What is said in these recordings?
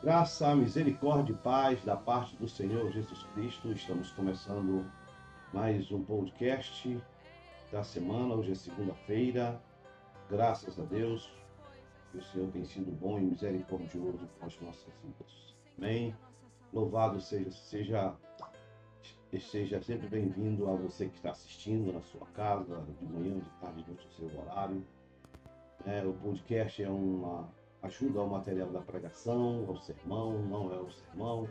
Graça, misericórdia e paz da parte do Senhor Jesus Cristo. Estamos começando mais um podcast da semana. Hoje é segunda-feira. Graças a Deus, que o Senhor tem sido bom e misericordioso com as nossas vidas. Amém. Louvado seja sempre bem-vindo a você que está assistindo na sua casa, de manhã, de tarde, no seu horário. O podcast é uma ajuda ao material da pregação, ao sermão, não é o sermão,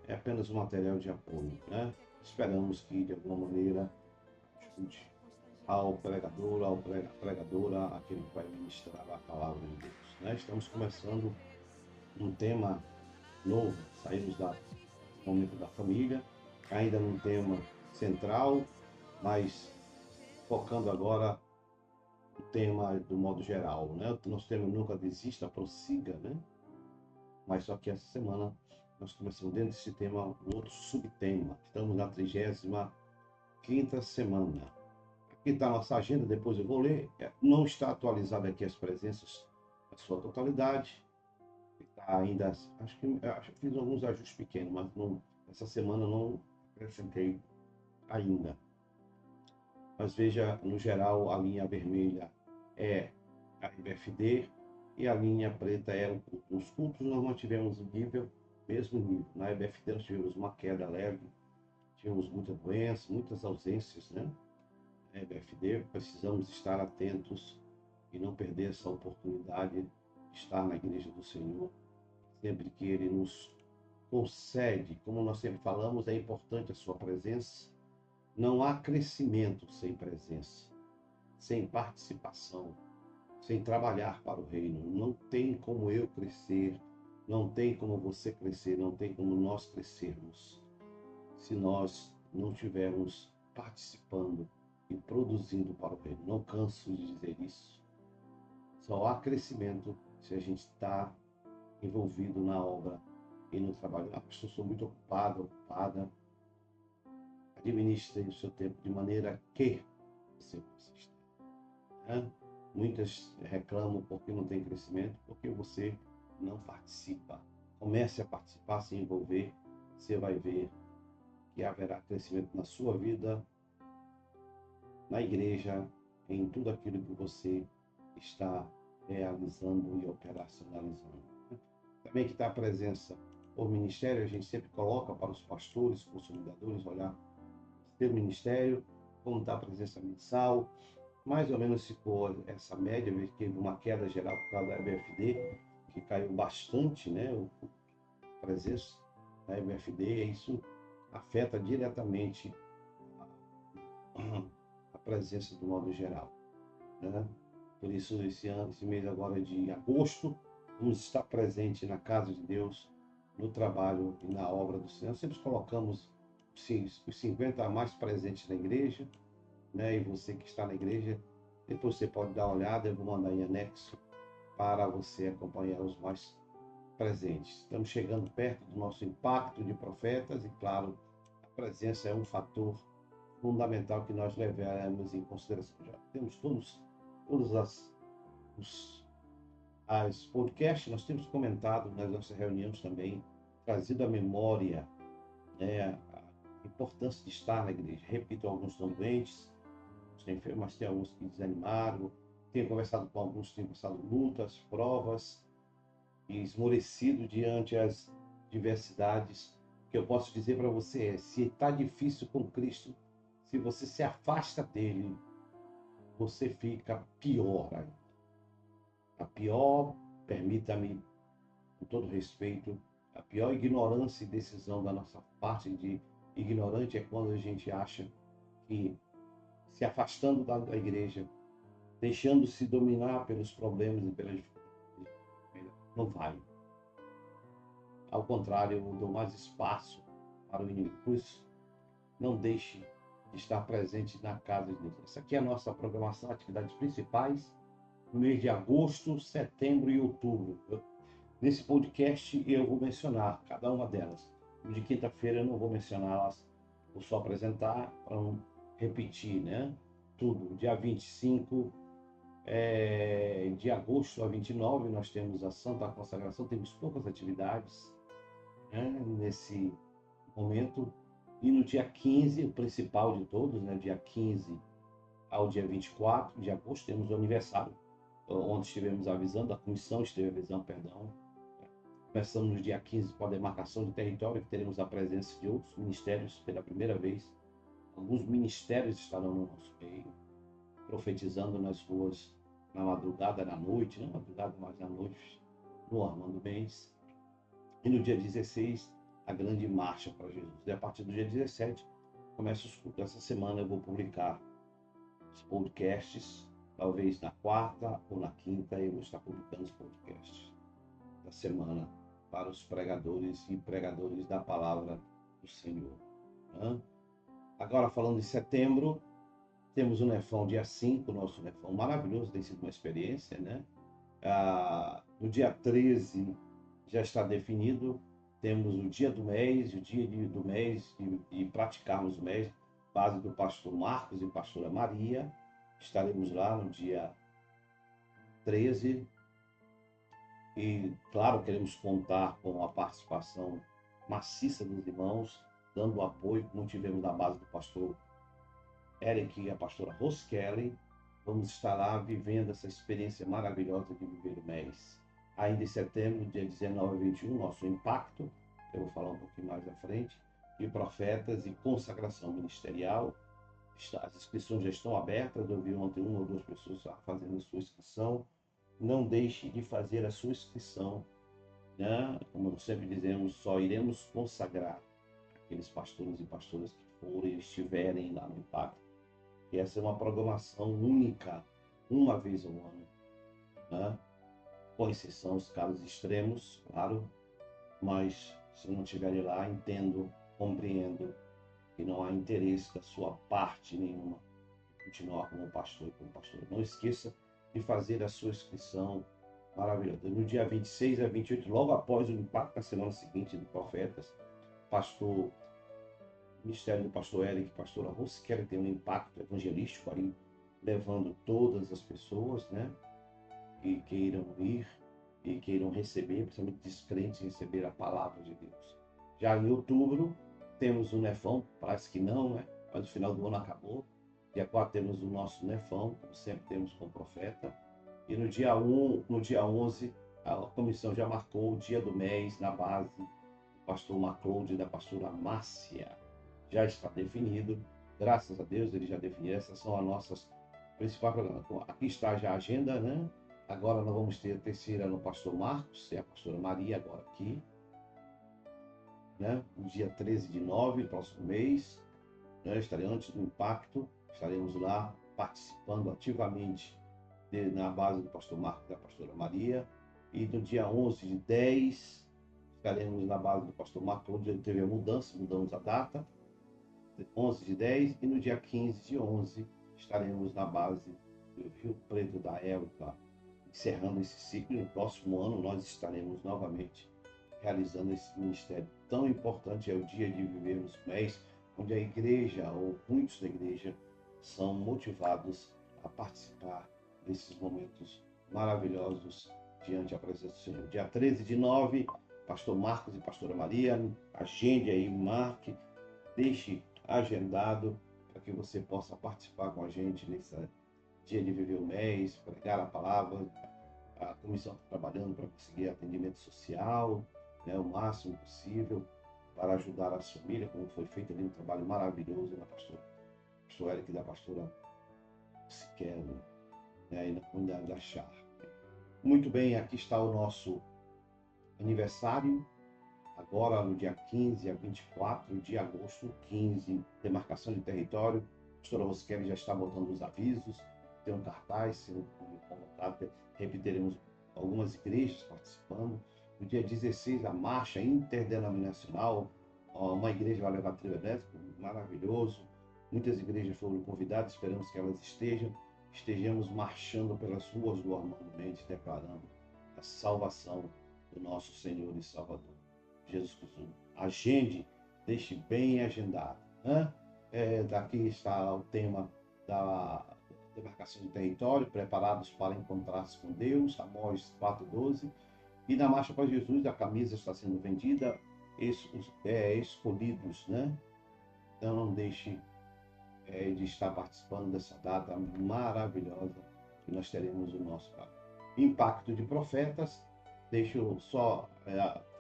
é apenas um material de apoio, né? Esperamos que, de alguma maneira, ajude ao pregador, pregadora, aquele que vai ministrar a palavra de Deus, né? Estamos começando um tema novo, saímos do momento da família, ainda num tema central, mas focando agora o tema do modo geral, né? Nosso tema nunca desista, prossiga, né? Mas só que essa semana nós começamos dentro desse tema um outro subtema. Estamos na 35ª semana. Aqui está a nossa agenda, depois eu vou ler. Não está atualizada aqui as presenças na sua totalidade. Está ainda, acho que fiz alguns ajustes pequenos, mas não, essa semana não acrescentei ainda. Mas veja, no geral, a linha vermelha é a IBFD e a linha preta é o culto. Nos cultos nós mantivemos o mesmo nível. Na IBFD nós tivemos uma queda leve, tivemos muita doença, muitas ausências, né? Na IBFD precisamos estar atentos e não perder essa oportunidade de estar na igreja do Senhor, sempre que Ele nos concede. Como nós sempre falamos, é importante a sua presença. Não há crescimento sem presença, sem participação, sem trabalhar para o reino. Não tem como eu crescer, não tem como você crescer, não tem como nós crescermos se nós não estivermos participando e produzindo para o reino. Não canso de dizer isso. Só há crescimento se a gente está envolvido na obra e no trabalho. A pessoa sou muito ocupada. Administre o seu tempo de maneira que você consista, né? Muitas reclamam porque não tem crescimento, porque você não participa. Comece a participar, se envolver, você vai ver que haverá crescimento na sua vida, na igreja, em tudo aquilo que você está realizando e operacionalizando. Também que está a presença por ministério, a gente sempre coloca para os pastores, consolidadores, olhar seu ministério, como está a presença mensal, mais ou menos ficou essa média, que teve uma queda geral por causa da EBFD, que caiu bastante, né, a presença da EBFD, e isso afeta diretamente a presença do modo geral, né? Por isso, esse mês agora de agosto, vamos estar presente na casa de Deus, no trabalho e na obra do Senhor. Sempre colocamos os 50 mais presentes na igreja, né? E você que está na igreja, depois você pode dar uma olhada, eu vou mandar em anexo para você acompanhar os mais presentes. Estamos chegando perto do nosso impacto de profetas e, claro, a presença é um fator fundamental que nós levaremos em consideração. Já temos todas as podcasts, nós temos comentado nas nossas reuniões também, trazido à memória, né, a importância de estar na igreja. Repito, alguns estão doentes, tem enfermos, mas tem alguns que desanimaram. Tenho conversado com alguns que têm passado lutas, provas, e esmorecido diante as diversidades. O que eu posso dizer para você é: se está difícil com Cristo, se você se afasta dele, você fica pior ainda. A pior, permita-me, com todo respeito, a pior ignorância e decisão da nossa parte de ignorante é quando a gente acha que, se afastando da igreja, deixando-se dominar pelos problemas e pelas dificuldades, não vai. Ao contrário, eu dou mais espaço para o inimigo. Por isso, não deixe de estar presente na casa de Deus. Essa aqui é a nossa programação, atividades principais no mês de agosto, setembro e outubro. Nesse podcast eu vou mencionar cada uma delas. No de quinta-feira eu não vou mencioná-las, vou só apresentar para não repetir, né? Tudo. Dia 25 De agosto a 29, nós temos a Santa Consagração, temos poucas atividades, né, nesse momento. E no dia 15, o principal de todos, né, dia 15 ao dia 24 de agosto, temos o aniversário, onde estivemos avisando, a comissão esteve avisando, perdão. Começamos no dia 15 com a demarcação de território, que teremos a presença de outros ministérios pela primeira vez. Alguns ministérios estarão no nosso meio, profetizando nas ruas na madrugada, na noite, não na madrugada, mas na noite, no Armando Mendes. E no dia 16, a grande marcha para Jesus. E a partir do dia 17, começa os cultos. Essa semana eu vou publicar os podcasts, talvez na quarta ou na quinta eu vou estar publicando os podcasts da semana para os pregadores e pregadores da palavra do Senhor. Né? Agora, falando de setembro, temos o Nefão dia 5, nosso Nefão maravilhoso, tem sido uma experiência, né? No dia 13 já está definido, temos o dia do mês, o dia do mês e praticarmos o mês, base do pastor Marcos e pastora Maria. Estaremos lá no dia 13 e, claro, queremos contar com a participação maciça dos irmãos, dando o apoio, como tivemos na base do pastor Eric e a pastora Rose Kelly. Vamos estar lá vivendo essa experiência maravilhosa de viver o mês. Ainda em setembro, dia 19 e 21, nosso impacto, eu vou falar um pouquinho mais à frente, de profetas e consagração ministerial. As inscrições já estão abertas, eu vi ontem uma ou duas pessoas fazendo a sua inscrição. Não deixe de fazer a sua inscrição, né? Como nós sempre dizemos, só iremos consagrar aqueles pastores e pastoras que forem e estiverem lá no impacto. E essa é uma programação única, uma vez ao ano, né? Com exceção os casos extremos, claro, mas se não estiverem lá, entendo, compreendo que não há interesse da sua parte nenhuma de continuar como pastor e como pastora. Não esqueça de fazer a sua inscrição maravilhosa. No dia 26 a 28, logo após o impacto da semana seguinte do Profetas, pastor Ministério do pastor Eric e pastora Rose querem ter um impacto evangelístico aí, levando todas as pessoas, né, que queiram ir e queiram receber, principalmente descrentes, receber a palavra de Deus. Já em outubro, temos o Nefão, parece que não, né, mas o final do ano acabou. Dia 4 temos o nosso Nefão, como sempre temos com o profeta. E no dia 11, a comissão já marcou o dia do mês na base do pastor Maclaude e da pastora Márcia. Já está definido, graças a Deus ele já definiu, essas são as nossas principais programas. Aqui está já a agenda, né? Agora nós vamos ter a terceira no pastor Marcos e a pastora Maria agora aqui, né? No dia 13 de 9, próximo mês, né? Estarei antes do impacto, estaremos lá participando ativamente na base do pastor Marcos e da pastora Maria. E no dia 11 de 10, estaremos na base do pastor Marcos, onde ele teve a mudança, mudamos a data, 11 de 10, e no dia 15 de 11 estaremos na base do Rio Preto da Elba, encerrando esse ciclo. No próximo ano nós estaremos novamente realizando esse ministério tão importante. É o dia de vivermos o mês, onde a igreja, ou muitos da igreja, são motivados a participar desses momentos maravilhosos diante da presença do Senhor. Dia 13 de 9, pastor Marcos e pastora Maria, agende aí, marque, deixe agendado para que você possa participar com a gente nesse dia de viver o mês, pregar a palavra. A comissão está trabalhando para conseguir atendimento social, né, o máximo possível, para ajudar as famílias, como foi feito ali um trabalho maravilhoso na pastor Eric e da pastora Siquela, né, e na comunidade da Char. Muito bem, aqui está o nosso aniversário. Agora, no dia 15 a 24 de agosto, 15, demarcação de território. A pastora Rosquelli já está botando os avisos, tem um cartaz sendo colocado, repetiremos algumas igrejas participando. No dia 16, a marcha interdenominacional, uma igreja vai levar trio elétrico, maravilhoso. Muitas igrejas foram convidadas, esperamos que elas estejamos marchando pelas ruas do Armando Mendes, declarando a salvação do nosso Senhor e Salvador Jesus Cristo. Agende, deixe bem agendado, né? Daqui está o tema demarcação de território, preparados para encontrar-se com Deus, Amós 4:12. E na Marcha para Jesus, a camisa está sendo vendida, escolhidos, né? Então não deixe de estar participando dessa data maravilhosa que nós teremos o nosso Impacto de Profetas. Deixa eu só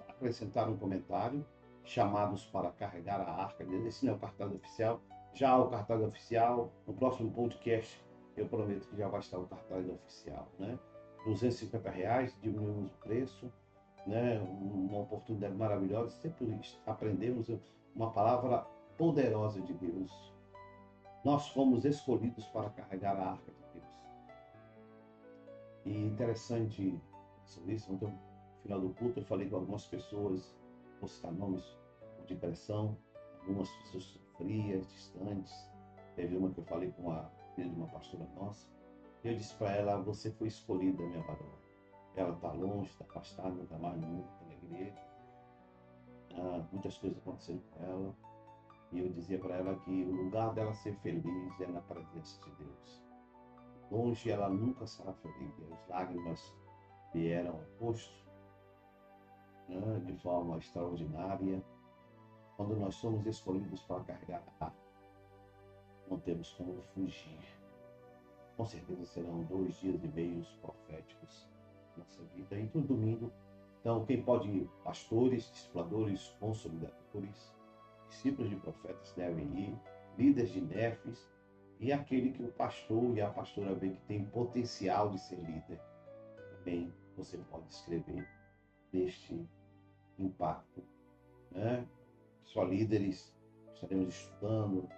acrescentar um comentário. Chamados para carregar a arca. Esse não é o cartaz oficial. Já o cartaz oficial, no próximo podcast, eu prometo que já vai estar o cartaz oficial, né? R$ 250, diminuímos o preço, né? Uma oportunidade maravilhosa. Sempre aprendemos uma palavra poderosa de Deus. Nós fomos escolhidos para carregar a arca de Deus. E interessante sobre isso, então, no final do culto eu falei com algumas pessoas, vou citar nomes, com depressão, algumas pessoas frias, distantes. Teve uma que eu falei com a filha de uma pastora nossa, e eu disse para ela: você foi escolhida, minha varona. Ela está longe, está afastada, não está mais na igreja. Muitas coisas aconteceram com ela. E eu dizia para ela que o lugar dela ser feliz é na presença de Deus. Longe ela nunca será feliz. As lágrimas vieram ao rosto, né, de forma extraordinária. Quando nós somos escolhidos para carregar a arca, não temos como fugir. Com certeza serão 2 dias e meio proféticos na nossa vida. E no domingo, então, quem pode ir? Pastores, discipuladores, consolidadores, discípulos de profetas devem ir, líderes de nefes, e aquele que o pastor e a pastora vê que tem potencial de ser líder. Também você pode escrever neste impacto, né? Só líderes, estaremos estudando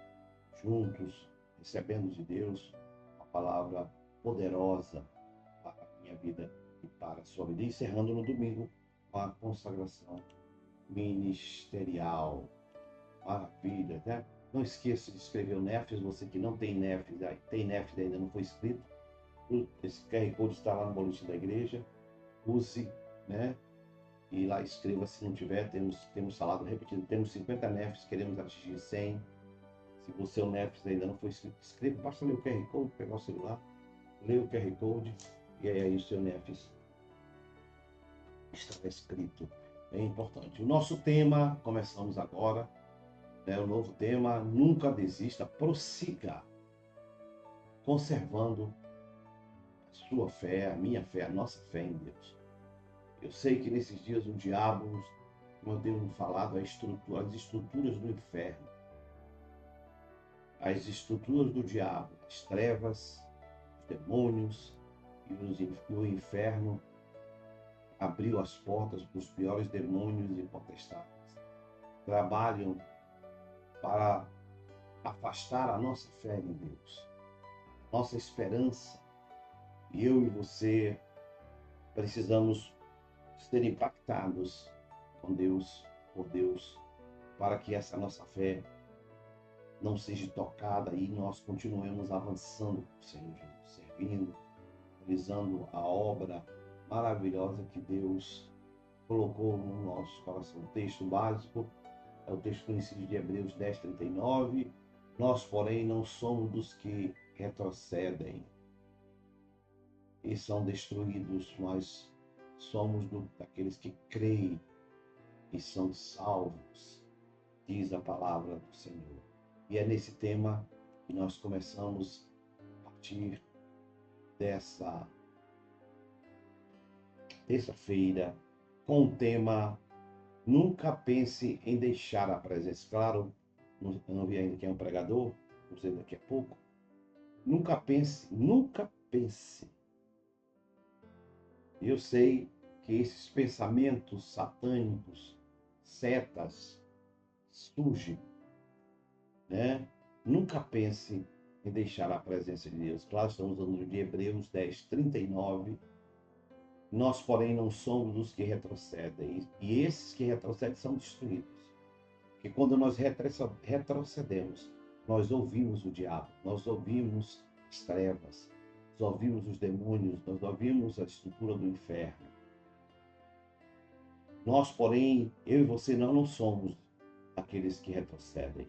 juntos, recebendo de Deus uma palavra poderosa para a minha vida e para a sua vida. E encerrando no domingo com a consagração ministerial. Maravilha, né? Não esqueça de escrever o NEFES, você que não tem NEFES, tem NEFES ainda não foi escrito. Esse QR Code está lá no boletim da igreja. Use, né? E lá escreva se não tiver. Temos falado repetido, temos 50 NEFES, queremos atingir 100. Se você o NEFES ainda não foi escrito, escreva, basta ler o QR Code, pegar o celular, ler o QR Code e aí o seu NEFES estará escrito. É importante. O nosso tema, começamos agora, o novo tema: nunca desista, prossiga, conservando a sua fé, a minha fé, a nossa fé em Deus. Eu sei que nesses dias o diabo, como eu tenho falado, as estruturas do inferno, as estruturas do diabo, as trevas, os demônios e o inferno abriu as portas para os piores demônios e potestades. Trabalham para afastar a nossa fé em Deus, nossa esperança. E eu e você precisamos ser impactados com Deus, por Deus, para que essa nossa fé não seja tocada e nós continuemos avançando com o Senhor Jesus, servindo, realizando a obra maravilhosa que Deus colocou no nosso coração. O texto básico é o texto conhecido de Hebreus 10:39. Nós, porém, não somos dos que retrocedem e são destruídos, nós somos daqueles que creem e são salvos, diz a palavra do Senhor. E é nesse tema que nós começamos a partir dessa terça-feira com o tema: nunca pense em deixar a presença. Claro, eu não vi ainda quem é um pregador, vou dizer daqui a pouco. Nunca pense. Eu sei que esses pensamentos satânicos, setas, surgem, né? Nunca pense em deixar a presença de Deus. Claro, estamos falando de Hebreus 10:39. Nós, porém, não somos dos que retrocedem. E esses que retrocedem são destruídos. Porque quando nós retrocedemos, nós ouvimos o diabo, nós ouvimos as trevas, nós ouvimos os demônios, nós ouvimos a estrutura do inferno. Nós, porém, eu e você não somos aqueles que retrocedem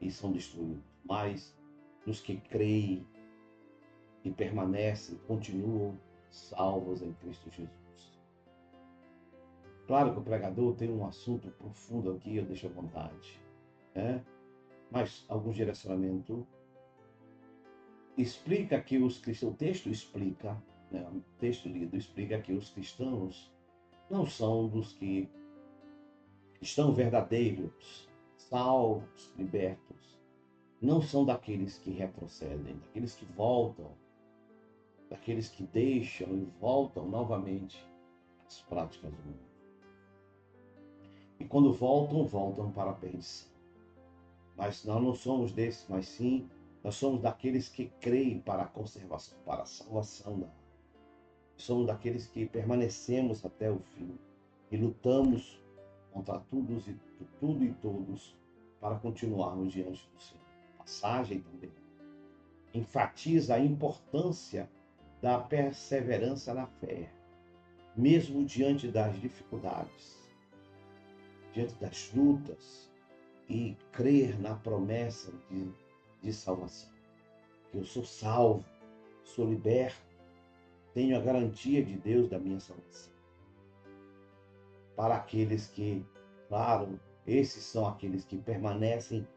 e são destruídos, mas nos que creem e permanecem, continuam salvos em Cristo Jesus. Claro que o pregador tem um assunto profundo aqui, eu deixo à vontade, né? Mas algum direcionamento explica que os cristãos, o texto explica, né? O texto lido explica que os cristãos não são dos que estão verdadeiros, salvos, libertos. Não são daqueles que retrocedem, daqueles que voltam, daqueles que deixam e voltam novamente às práticas do mundo. E quando voltam, voltam para a perdição. Mas nós não somos desses, mas sim, nós somos daqueles que creem para a conservação, para a salvação da alma. Somos daqueles que permanecemos até o fim e lutamos contra tudo e todos para continuarmos diante do Senhor. A passagem também enfatiza a importância da perseverança na fé, mesmo diante das dificuldades, diante das lutas, e crer na promessa de salvação. Que eu sou salvo, sou liberto, tenho a garantia de Deus da minha salvação. Para aqueles que, claro, esses são aqueles que permanecem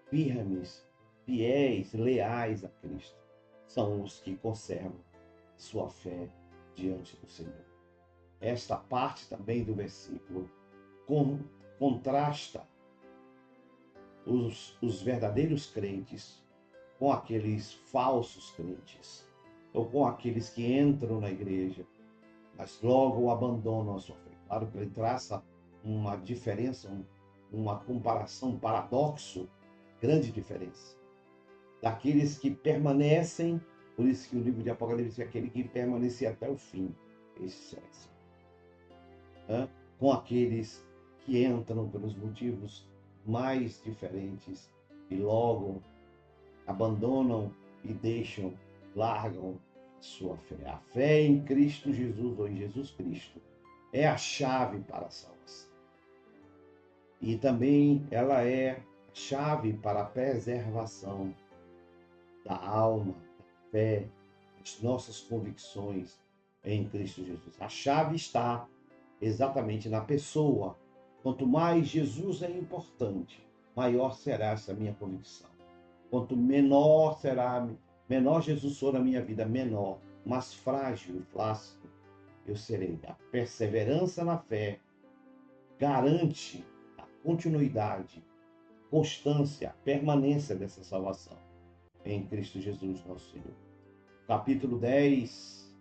firmes, fiéis, leais a Cristo. São os que conservam sua fé diante do Senhor. Esta parte também do versículo contrasta os verdadeiros crentes com aqueles falsos crentes, ou com aqueles que entram na igreja, mas logo abandonam a sua fé. Claro que ele traça uma diferença, uma comparação, um paradoxo, grande diferença. Daqueles que permanecem, por isso que o livro de Apocalipse diz aquele que permanecer até o fim, esse será assim. Com aqueles que entram pelos motivos mais diferentes e logo abandonam e deixam, largam sua fé. A fé em Cristo Jesus ou em Jesus Cristo é a chave para a salvação. E também ela é a chave para a preservação da alma, da fé, das nossas convicções em Cristo Jesus. A chave está exatamente na pessoa. Quanto mais Jesus é importante, maior será essa minha convicção. Quanto menor Jesus for na minha vida, menor, mais frágil e flácido eu serei. A perseverança na fé garante a continuidade, constância, a permanência dessa salvação em Cristo Jesus, nosso Senhor. Capítulo 10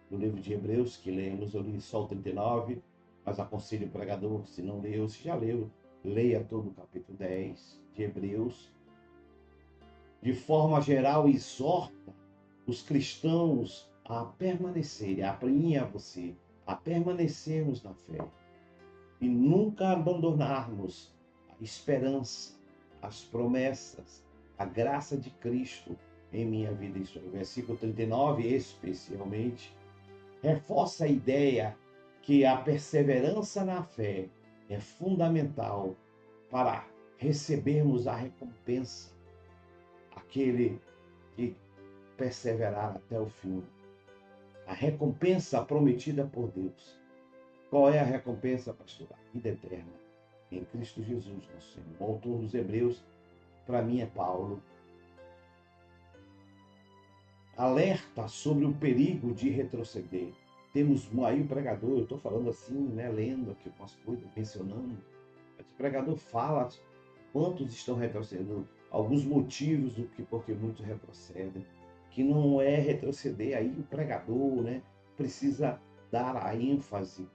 do livro de Hebreus, que lemos, eu li só o 39, mas aconselho o pregador, se não leu, se já leu, leia todo o capítulo 10 de Hebreus. De forma geral, exorta os cristãos a permanecerem, a mim e a você, a permanecermos na fé e nunca abandonarmos a esperança, as promessas, a graça de Cristo em minha vida e sua. O versículo 39, especialmente, reforça a ideia que a perseverança na fé é fundamental para recebermos a recompensa, aquele que perseverar até o fim. A recompensa prometida por Deus. Qual é a recompensa, pastor? A vida eterna em Cristo Jesus, nosso Senhor. O autor dos Hebreus, para mim, é Paulo. Alerta sobre o perigo de retroceder. Temos aí o pregador, eu estou falando assim, né, lendo aqui umas coisas, mencionando. O pregador fala quantos estão retrocedendo, alguns motivos do que porque muitos retrocedem, que não é retroceder. Aí o pregador, né, precisa dar a ênfase,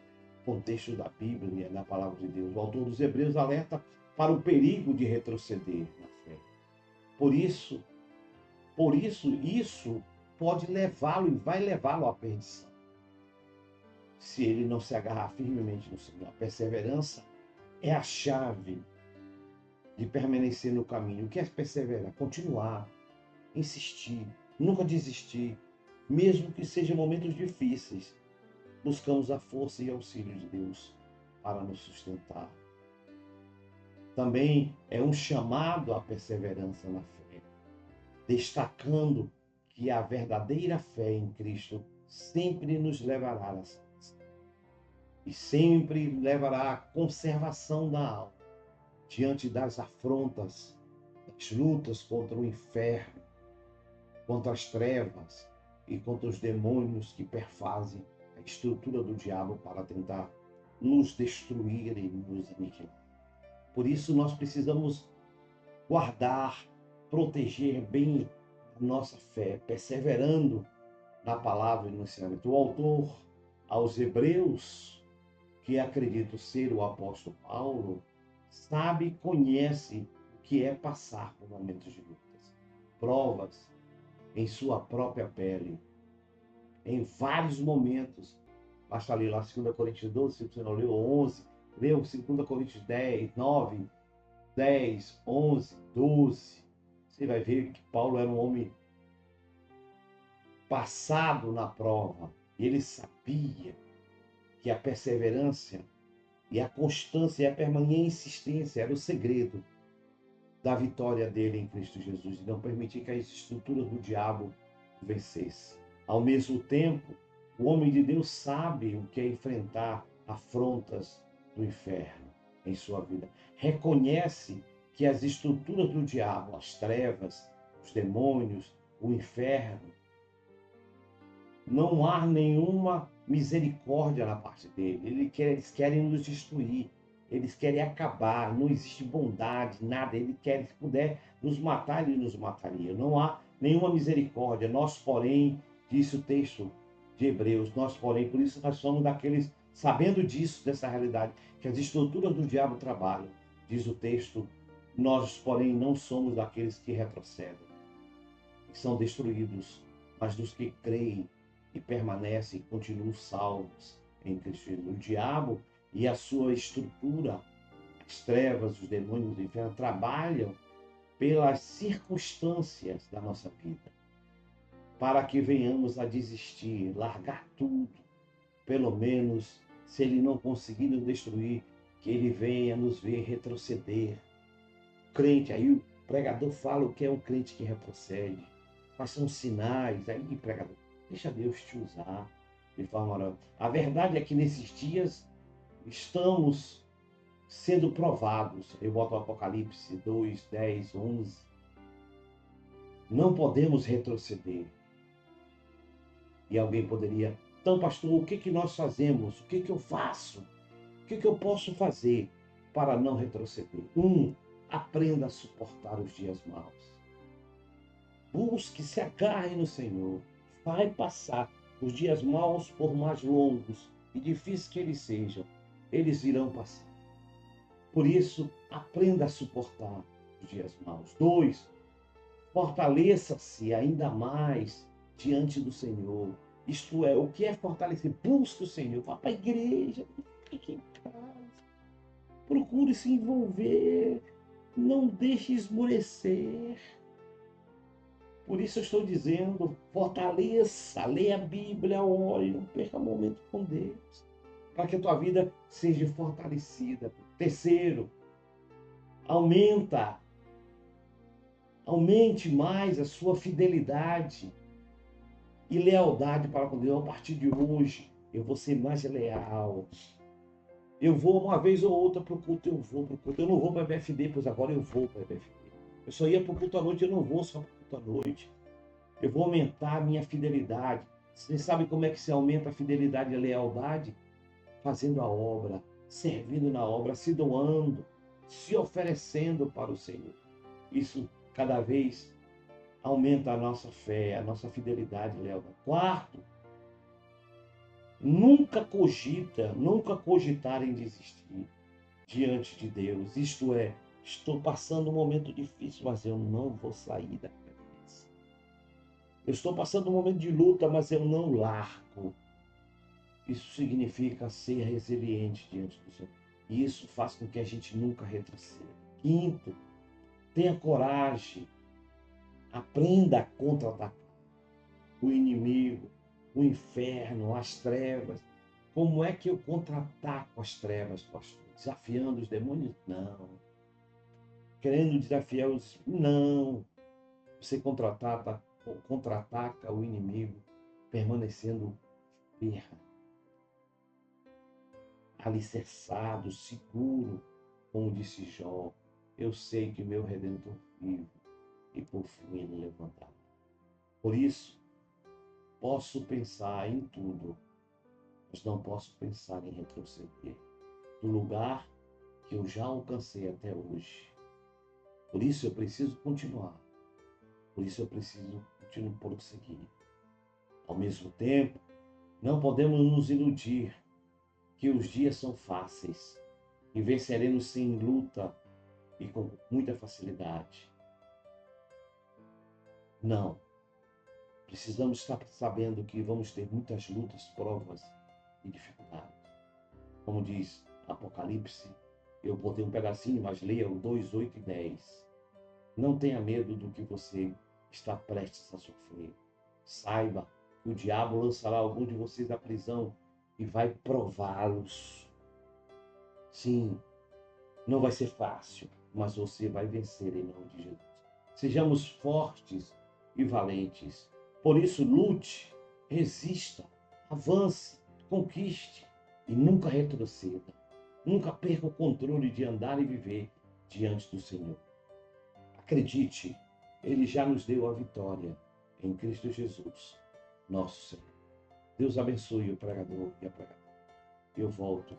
contexto da Bíblia, da palavra de Deus. O autor dos Hebreus alerta para o perigo de retroceder na fé. Por isso, isso pode levá-lo e vai levá-lo à perdição, se ele não se agarrar firmemente no Senhor. A perseverança é a chave de permanecer no caminho. O que é perseverar? Continuar, insistir, nunca desistir, mesmo que sejam momentos difíceis. Buscamos a força e auxílio de Deus para nos sustentar. Também é um chamado à perseverança na fé, destacando que a verdadeira fé em Cristo sempre nos levará à salvação e sempre levará à conservação da alma diante das afrontas, das lutas contra o inferno, contra as trevas e contra os demônios que perfazem a estrutura do diabo para tentar nos destruir e nos aniquilar. Por isso nós precisamos guardar, proteger bem a nossa fé, perseverando na palavra e no ensinamento. O autor aos Hebreus, que acredito ser o apóstolo Paulo, sabe e conhece o que é passar por momentos de lutas, provas em sua própria pele, em vários momentos. Basta ler lá 2 Coríntios 12, se você não leu, 11, leu 2 Coríntios 10, 9, 10, 11, 12. Você vai ver que Paulo era um homem passado na prova. Ele sabia que a perseverança e a constância e a permanente insistência era o segredo da vitória dele em Cristo Jesus, e não permitir que as estruturas do diabo o vencesse. Ao mesmo tempo, o homem de Deus sabe o que é enfrentar afrontas do inferno em sua vida. Reconhece que as estruturas do diabo, as trevas, os demônios, o inferno, não há nenhuma misericórdia na parte dele. Eles querem nos destruir. Eles querem acabar. Não existe bondade, nada. Ele quer, se puder nos matar, ele nos mataria. Não há nenhuma misericórdia. Nós, porém, disse o texto de Hebreus, nós, porém, por isso nós somos daqueles, sabendo disso, dessa realidade, que as estruturas do diabo trabalham. Diz o texto, nós, porém, não somos daqueles que retrocedem, que são destruídos, mas dos que creem e permanecem e continuam salvos em Cristo Jesus. O diabo e a sua estrutura, as trevas, os demônios do inferno, trabalham pelas circunstâncias da nossa vida, para que venhamos a desistir, largar tudo. Pelo menos, se ele não conseguir nos destruir, que ele venha nos ver retroceder. O crente, aí o pregador fala o que é um crente que retrocede. Quais são os sinais? Aí, pregador, deixa Deus te usar de forma oral. A verdade é que nesses dias estamos sendo provados. Eu boto o Apocalipse 2, 10, 11. Não podemos retroceder. E alguém poderia, então, pastor, o que nós fazemos? O que eu faço? O que eu posso fazer para não retroceder? Aprenda a suportar os dias maus. Busque, se agarre no Senhor. Vai passar os dias maus, por mais longos e difíceis que eles sejam, eles irão passar. Por isso, aprenda a suportar os dias maus. 2, fortaleça-se ainda mais diante do Senhor. Isto é, o que é fortalecer? Busque o Senhor. Vá para a igreja, fique em casa. Procure se envolver. Não deixe esmorecer. Por isso eu estou dizendo, fortaleça, leia a Bíblia, ore, não perca momento com Deus, para que a tua vida seja fortalecida. 3, aumente mais a sua fidelidade e lealdade para com Deus. A partir de hoje, eu vou ser mais leal. Eu vou uma vez ou outra para o culto, eu vou para o culto. Eu não vou para a BFD, pois agora eu vou para a BFD. Eu só ia para o culto à noite, eu não vou só para o culto à noite. Eu vou aumentar a minha fidelidade. Você sabe como é que se aumenta a fidelidade e a lealdade? Fazendo a obra, servindo na obra, se doando, se oferecendo para o Senhor. Isso cada vez aumenta a nossa fé, a nossa fidelidade e lealdade. 4, nunca cogitar em desistir diante de Deus. Isto é, estou passando um momento difícil, mas eu não vou sair da presença. Eu estou passando um momento de luta, mas eu não largo. Isso significa ser resiliente diante do Senhor. E isso faz com que a gente nunca retroceda. 5, tenha coragem. Aprenda a contra-atacar o inimigo, o inferno, as trevas. Como é que eu contra-ataco as trevas, pastor? Desafiando os demônios? Não. Querendo desafiar os... Não. Você contra-ataca contra-ataca o inimigo, permanecendo firme, alicerçado, seguro, como disse Jó. Eu sei que meu Redentor vive e por fim ele levantará. Por isso, posso pensar em tudo, mas não posso pensar em retroceder do lugar que eu já alcancei até hoje. Por isso eu preciso continuar. Por isso eu preciso continuar prosseguir. Ao mesmo tempo, não podemos nos iludir que os dias são fáceis e venceremos sem luta e com muita facilidade. Não. Precisamos estar sabendo que vamos ter muitas lutas, provas e dificuldades. Como diz Apocalipse, eu botei um pedacinho, mas leia o 2, 8 e 10. Não tenha medo do que você está prestes a sofrer. Saiba que o diabo lançará algum de vocês à prisão e vai prová-los. Sim, não vai ser fácil, mas você vai vencer em nome de Jesus. Sejamos fortes e valentes. Por isso, lute, resista, avance, conquiste e nunca retroceda. Nunca perca o controle de andar e viver diante do Senhor. Acredite, Ele já nos deu a vitória em Cristo Jesus, nosso Senhor. Deus abençoe o pregador e a pregadora. Eu volto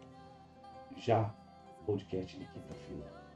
já no podcast de quinta-feira.